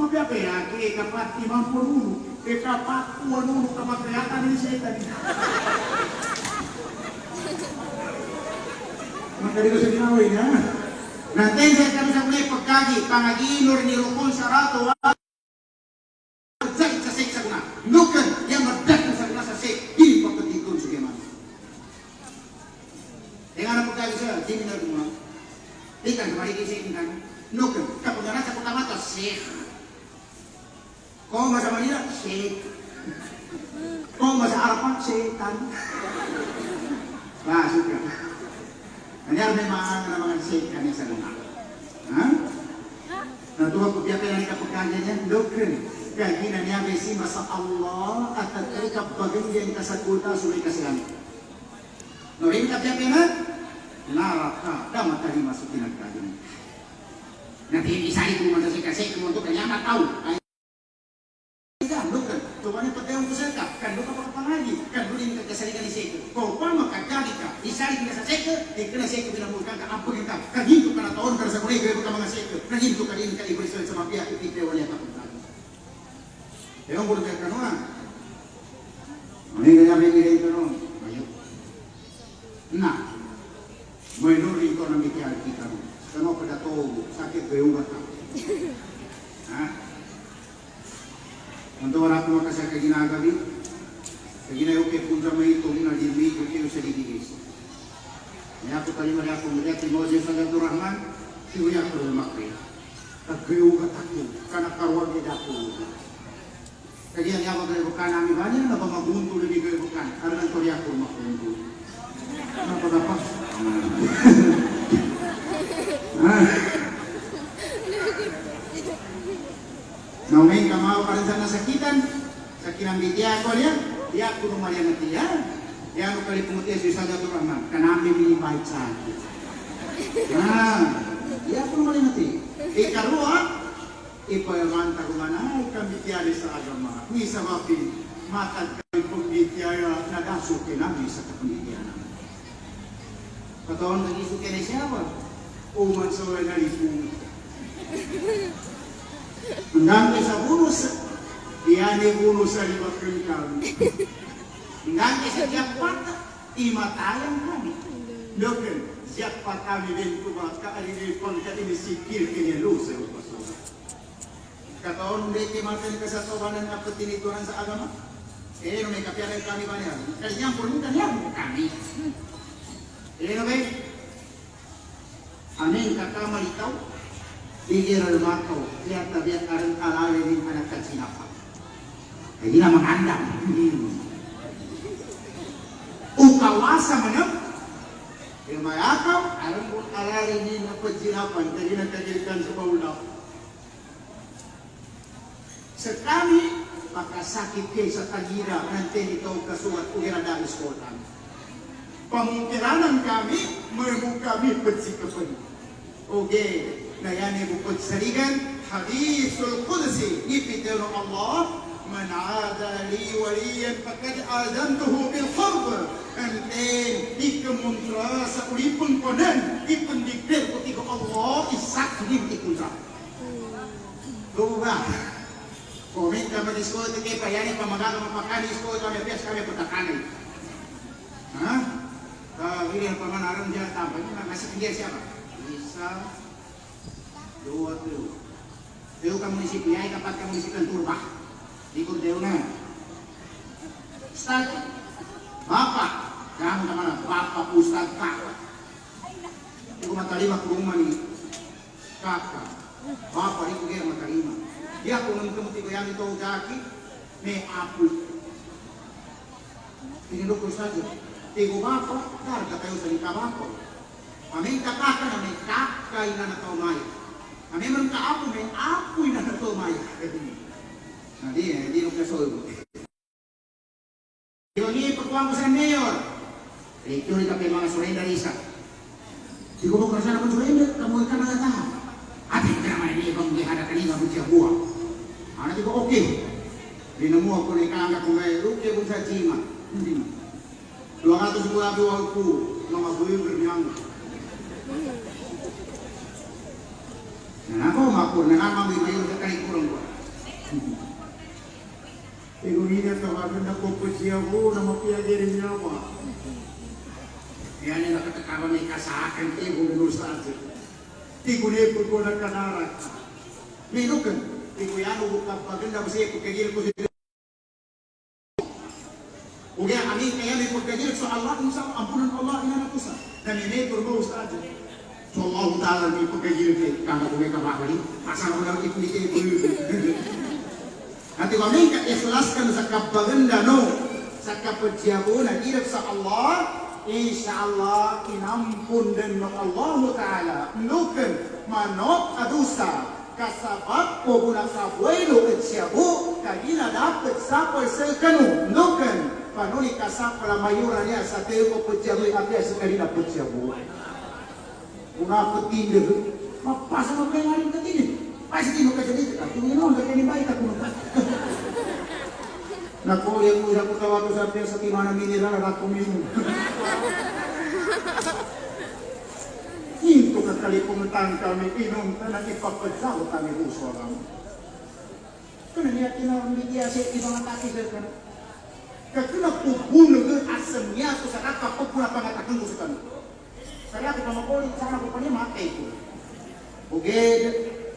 magkapaya, kapat 50, kapat 20 kamakayatan ni setan. Maka dito sa ginawin, ha? Natin sa kami sa kulay pagkagi, pangaginor ni Rukun Sarato, magsakit sa sek sa guna. Nukan, yang magdak sa guna sa sek, hindi pagkatikon sa gaman. Dengan ang pagkagi sa, hindi na guna. Ikan, marikisik kan. Nukan, kapag na sa kutamata, sek. Kau masa Manila, sek. Kau masa Arapan, setan. Nah, suka. Kanya may mga sek kanya sa luna. Ha? Natuwa ko biya kaya kapag kanya niya, nukan. Kaya ginanya besi masa Allah at tatay kapag yan kasakuta, sulit kasilang. Norin ka biya kaya naraka, damat tadi masuk pinagkagin. Nanti isari ko man sa kasi kung kanya mataw. Ay, bukan. Tuwan yung pagkayong kusel ka, kan luka pagkapangali. lagi kandulin ka kasalikan ni seke. Kau pun makajadi ka, isali ka sa seke, kena seke binamulkan ka ampun ka. Kaginto ka na taon ka sa kunig ka mga seke. Kaginto ka din ka ibrisan sa mapia ipipewa niya kapuntan. Ewan ko ka kanuan. Ano kaya may nilay ka noon? Ayo. Na. Menuri ko na mikir kita. Kano pada to sakit beungat ka. Ha? Untuk orang tua kasih kagina agabi, kagina oke punca mai itu na dimi ko kiyo sa digis. Ya aku tadi mari aku melihat Moses Abdul Rahman, siya ko makri. Kagiugat ako kana karuan ni dako. Kaya niya ako kay bukan ami banyak na magunto ni kay bukan. Aran ko riya ko magunto. Apa dapat? Naunain kamau pada sana sakitan, sakitan bitia ko dia aku rumah yang nanti ya. Dia aku kali pemutih susah jatuh rahman, kanami mini baik sakit. Nah, dia aku rumah yang nanti. Ikarua, ipo yang mantap mana? Kami tiada seagama. Bisa maafin mata kami pembitia ya nagasuh ke nabi sa pembitia. Katawan lagi suka ni siapa? Umat seorang dari semua. Nangke sa bunus, diane bunus sa lima kami. Nangke sa japat, imatayang kami. Loken, siapa kami din kubat ka alini pangkat ini sikil kini lusa upasura. Kataon deke makan kesatobanan apa tinituran sa agama? No may kapianan kami banyak. Kalian pun bukan yang kami. No may aning kata malitaw. Tigil makaw, lihat tabiat arang alalin anak kacinapa. Jadi nama andam. Ukawasa mana? Ilmayakaw, arang alalin na kacinapan. Jadi nak kajirikan sa paulap. Sekali maka sakit ke sa tagira nanti ito kasuat ugira dari sekolah. Pemungkiranan kami membuka kami petsikapan. Oke. Nayani bukod saligan hadithul qudsi ipitero Allah man aada li waliyan faqad azantuhu bil harb anten ikamuntra sa ulipun konan ipendiktir ketika Allah isak dim ikuntra doa komen kami disko ke payani pamagaga mapakani disko kami bias kami pertakanai ha ini pemanaran dia tambah ini masih dia siapa bisa dua tu, deu ka munisipyo ay kapat ka munisipyo ng Turba, likod deu na. Start, bapak, kamu mana bapak ustad kakak. Iku matalima kuruma ni kakak, bapak iku kaya matalima. Dia kung nagkamuti ko yan ito daki, may apo. Tinilok ko saja, tigo bapak, karga tayo sa likabako. Aming kakaka na may kakay na nakaumay. Kami man kaapo may apoy na natumay. Nah di nung kasoy. Iwangi pagkuhan ko sa mayor. Ito rin kami mga surrender isa. Di ko mo kerasa naman surrender, kamu ikan na tahan. At hindi naman ini kung gihada kanina mo siya buwan. Ano di ko okay. Dinamuha ko na ikan ang kumay, okay kung sa jima. Hindi. 200 buwan ko, mga buwan bernyang. Nah, ako mapur na naman may mayon sa kanikurang ko. Ego ini tawagan na ko siya ko na mapiyagin niya pa. Yan ang nakatakawan may kasakan ego na nusa. Tigo na ipod ko na kanarat. Minukan, tigo yan ubukang paganda kasi ipod kagil ko siya. Uga amin kaya may pagkagil sa Allah, insya ampunan Allah inanakusa. Na may turbo sa aja. So Allah Ta'ala ni pagkagil ke kama kuwe kabakali asal orang ipnike itu nanti kami ikhlaskan sa kabaganda no sa kapagyabunan irap sa Allah insyaallah inampun dan Allah Ta'ala nuken manok adusa kasabab ko bunak sabwelo at siyabu kagina dapat sapal sa kanu nuken panuli kasapala mayura niya sa teo ko pagyabu abya sa kanina pagyabu una ketindir, apa sama kayak ngalim ketindir? Pasti mau kerja itu, tapi ini orang kerja baik aku. Nakuya ko ko tawa ko sa timana mineral at minum. Hinto ka kalipuntan kami, inom ka na ipapadlaw kami uso kami. Kaya niya kinamigya siya ibang atakisal ka na. Kaya pubuno ka asam niya ko sa kakapag pula pangatakang uso kami. Kaya ako pamakulit, sana ko pa niya makay ko. Buged,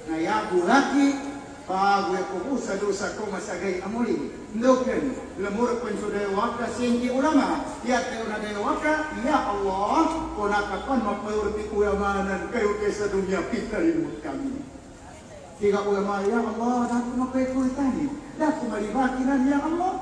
nayabu laki, bago ako sa dosa ko masagay amuli. Ndoken, lamur pun sudah waka singki ulama. Ya teuna dewaka, ya Allah, konakapan mapayurti uyamanan kayo kaysa dunia kita limut kami. Tiga ulama, ya Allah, daku mapayurtani. Daku malibakinan, ya Allah.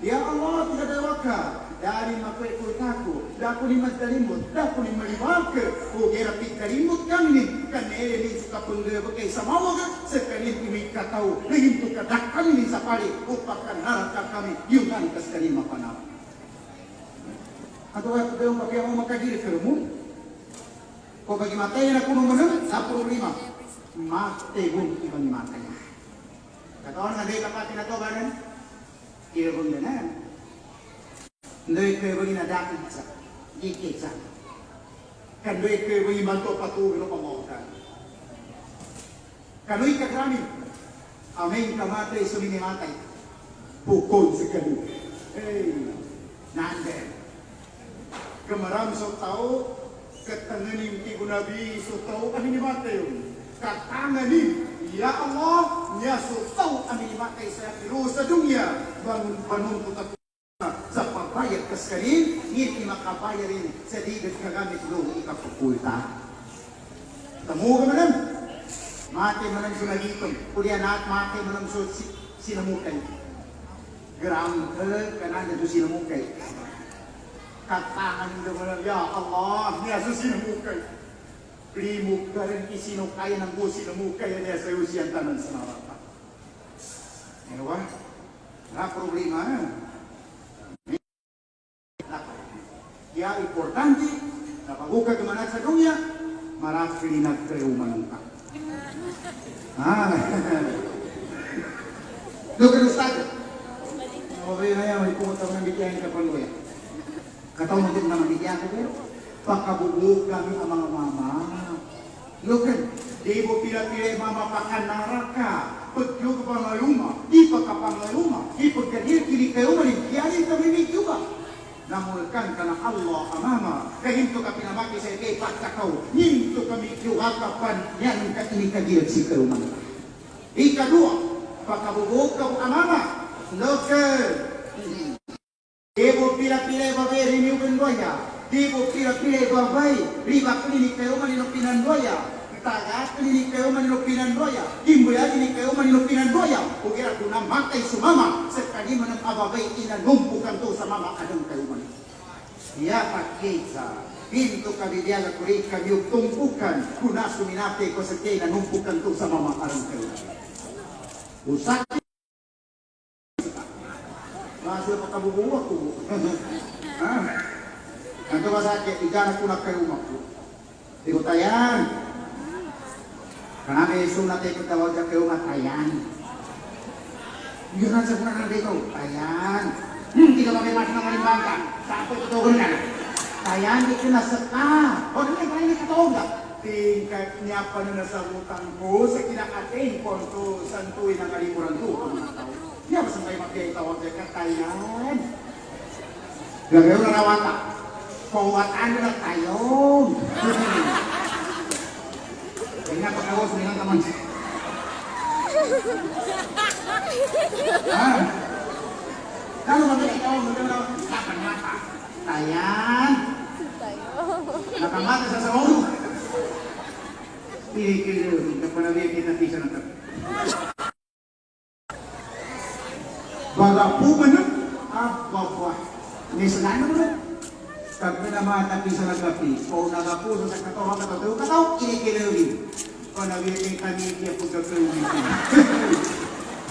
Ya Allah, tidak dewaka. Dari mapayurtaku, daku ni magdalimut, daku ni malibaka. Ugera pitalimut kami, kanere ni suka penggewa kaysa mawaga. Sekali ini katau, lehim tu kadak kami ni sapali, upakan harapkan kami, yungan kaskali mapanap. Atau aku tahu pakai yang mau makadiri kermu, kau bagi matanya nak kuno mana? 15, mate bun ibang matanya. Kata orang ada kapatin atau badan, kira bun dana. Ndoi kau bagi nadak kita, kita. Kan ndoi kau bagi bantu patu lo pemautan. Kanui kakrami, amin kamate sumini matay, pukul sekali. Hey, nande. Kemaram so tao, katanganim ti gunabi so tao amin matay. Katanganim, ya Allah, ya so tao amin matay sa pero sa dunia bangun bangun putak sa pagbayad kaskarin, hindi makabayarin sa digat kagamit lo ikapukulta. Tamo ka man. Mati manang sunagitong, kuliah naat mati manang sinamukay. Geram kanan itu sinamukay. Katahan itu manang, ya Allah, niya sa sinamukay. Primuk garin isinukay ng sinamukay niya sa usian tanan sa narata. Ano ba? Wala problema. Ya importante, napaguka kemana sa dunia, marami nagkayuman ka. Doon Ustaz. Okay na yan, may pumunta ko ng bigyan ka palo yan. Kataw mo din naman bigyan ko pero pakabubog kami ang mga mama. Lokan, di mo pila-pila mama pakanaraka. Pagyo ka pangayuma, di pagkapangayuma, di pagkadir kili kayo maligyanin kami may juga. Namulkan ka ng Allah amama, kahinto ka pinamaki sa ikay pagkakaw, ninto kami kiwakapan, yan ka inikagirag si karuman. Ikadua, pagkabubog ka amama, local. Di mo pila-pila babay riniw kandoya, di mo pila-pila babay, riba klinik kayo maninong pinandoya, taga klinik kayo maninong pinandoya, imbuya klinik kayo maninong pinandoya, ukira ko na makay sumama, sekali manang ababay inanumpukan to sa mama adang kayo maninong. Ya pakita, pintu kabidiaga kuri kami tumpukan, kuna suminate ko sa kaya nanumpukan to sa mama adang kayo. Usak masih pakabubuwa ko. Nanti masakit, ijanak ko na kayo umakko. Tigutayan. Karena may sunat ay kutawag sa kayo matayan. Yun ang sabunan na dito. Tayan. Hindi ka mamimasa ng malimbang ka. Saan ko tutugon ka na? Tayan, di ko nasaka. O, naman ka hindi katuog ka. Tingkat niya pa na nasabutan ko sa kinakating konto santuin ng kalimuran ko. Niya ba sa may magkitawag sa katayan? Gagayon na rawata. Kawatan na tayo. Kaya pagkawas nilang naman siya. Kalau magkitaw, magkitaw, kapan mata. Tayan. Nakamata sa saong. Kikil, kapanabiyakin na pisa ng tabi. Baga po ba na? Ababa. Nisalano mo na? Kag minamata pisa ng gapi. O nagapuso sa katawa kataw, kinikilawin. Panabiyakin kami niya pagkakilawin.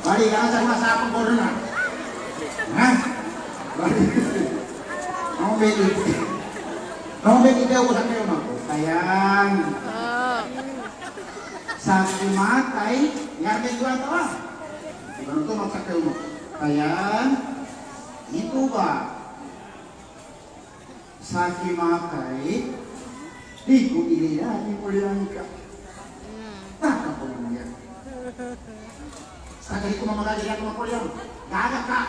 Bali ka sa masapang ko na. Ha? Bali. Ang may ko sa kayo mga. Ayan. Sa kumatay, ngayon ko ito ah. Ibang ito magsakayo mo. Ayan. Ito ba? Sa kimakay, di ko iliya, di ko lilang ka. Taka po naman yan. Sa kali ko mamagali ako makulyang. Gaga ka.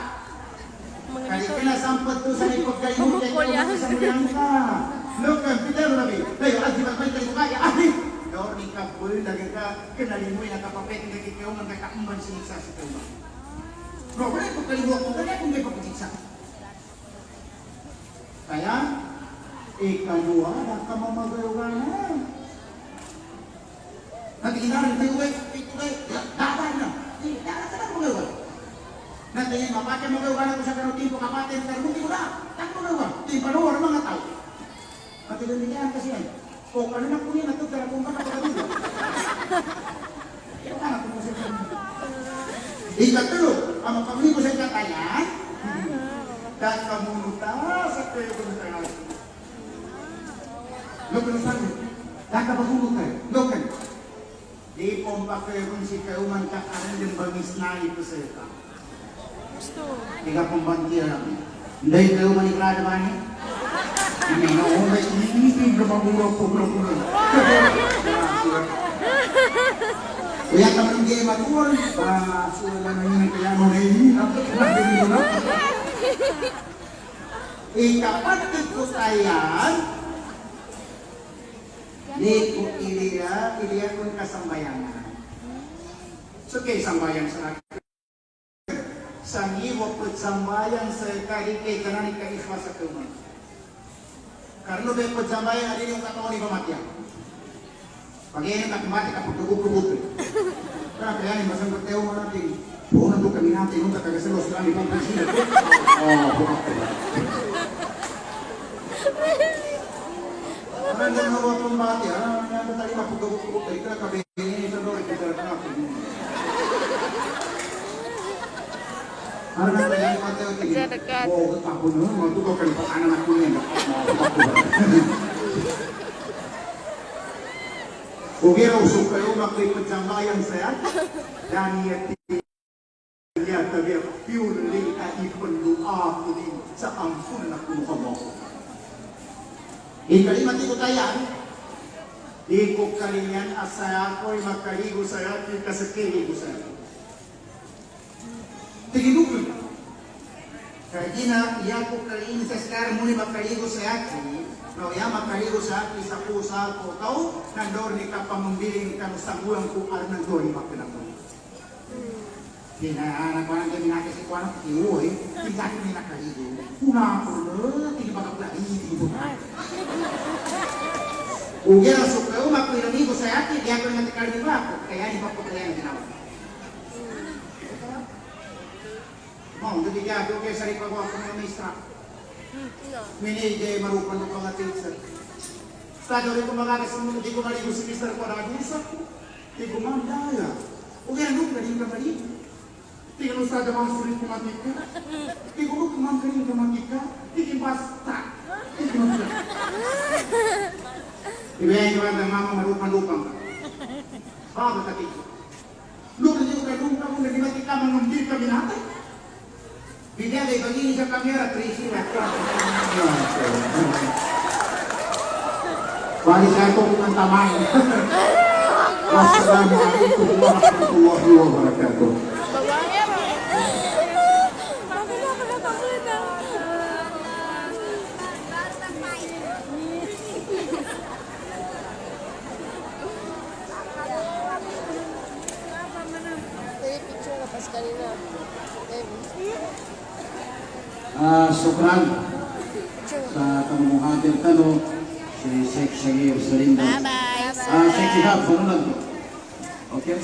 Kali kinasampad to sa likod kayo mo kayo sa mulyang ka. Look, pinero na bi. Layo, at di ba kayo kaya? Ay! Dor, ni ka po, lagi ka, kinalin mo yung nakapapet, lagi kayo, magkakaumban sinisa sa kayo. Bro, wala ko kalimuat ko, kaya kung may papasiksa. Kaya, ikaluwa, nakamamagawa na. Nagiginarin kayo, ito kayo, dapat na. Dapat ka na magawa. Natingin, mapatay magawa na ko sa kanutin ko, kapatay na kanutin ko na. Tak magawa. Ito yung panuwa ng mga tao. Matilandihan kasi yan. O, ano na po yan, natugdara kung kakapagawin. Ito ka na kung sa kanutin. Ikatlo, ang mapamili ko sa katayan, kakamunuta sa kayo kung sa kayo. Lokan saan? Kakapagunuta kayo. Lokan. Di pompa kayo kung si kayo man kakaroon din bangis na ito sa ito. Gusto. Di ka pambantiya lang. Hindi kayo manikrada ba niya? Hindi na ako may inisip na pagulog po. Kaya ka man hindi matuwan. Suwala na yun kaya mo na yun. Ikapatid ko tayan. Di ko iliya kung kasambayanan. So kay sambayan sa akin. Sa ngiwa po sambayan sa kahikay kanan ikaiswa sa kuman. Karno ba po sambayan adin yung katawan ni pamatya. Pag-inom na kumati kapag dugo-dugo. Kaya ni masang pateo mo natin. Buo na doon kami natin nung kakagasalos lang ni Pampasina. Bukas ko ba? Ano na mga itong mati? Ano na tayo mapag-dugo-dugo? Tayo ka kabinin sa doon. Ito na ako. Ano na tayo yung mateo? Oo, ako noon. Mga tukaw ka rin pa kanan ako niyan. Ugera usok kayo maklipad sa bayan saya. Dan niya tabi purely at ipanluha ko din sa ampun na kumuha mo. Ikalimati ko tayan. Di ko kalingan asaya ko'y makaligo saya at kasakili ko saya. Tiginukul. Kaya iya ko kalingin sa skar muli makaligo saya at no, ya makaligo sa akin sa pusa ko kau nandor ni kapamumbiling kanu sa bulang ko ar nandor ni makinako. Anak ko nang minake si kuan iuy, tidak ni nakaligo. Una ko no, hindi makaplai dito. Ugera suka makinamigo sa akin, dia ko nang tikaligo ako, kaya ni papaplay ang ginawa. Mau jadi jago kay sa ripa ko ako ng ministra. Minigay marupan ng mga teacher. Stado rin ko makakasunod, di ko maligo si Mr. Kwaradusa ko. Di ko mandaya. O kaya nung galing ka maligo. Di ka nung stado mga sulit kumatik ka. Di ko nung kumanggaling kumatik ka. Di ko basta. Di ko nung Ibayan ko ang mama marupan-lupang ka. Bago takit ko. Lukan di ko kalungka mo, nagimati ka mangundir kami natin. Bigyan ay pag-inis sa kamera, Tracy na ka. Bali sa ito kung tamay. Wassalamualaikum warahmatullahi wabarakatuh. Bawangnya ba? Bakit ako nakamuna? Tadi picture na pas kanina. Sukran sa kamuhadir tano si Sheikh Shagir Salimba. Bye-bye. Sheikh Shihab, sunod. Okay?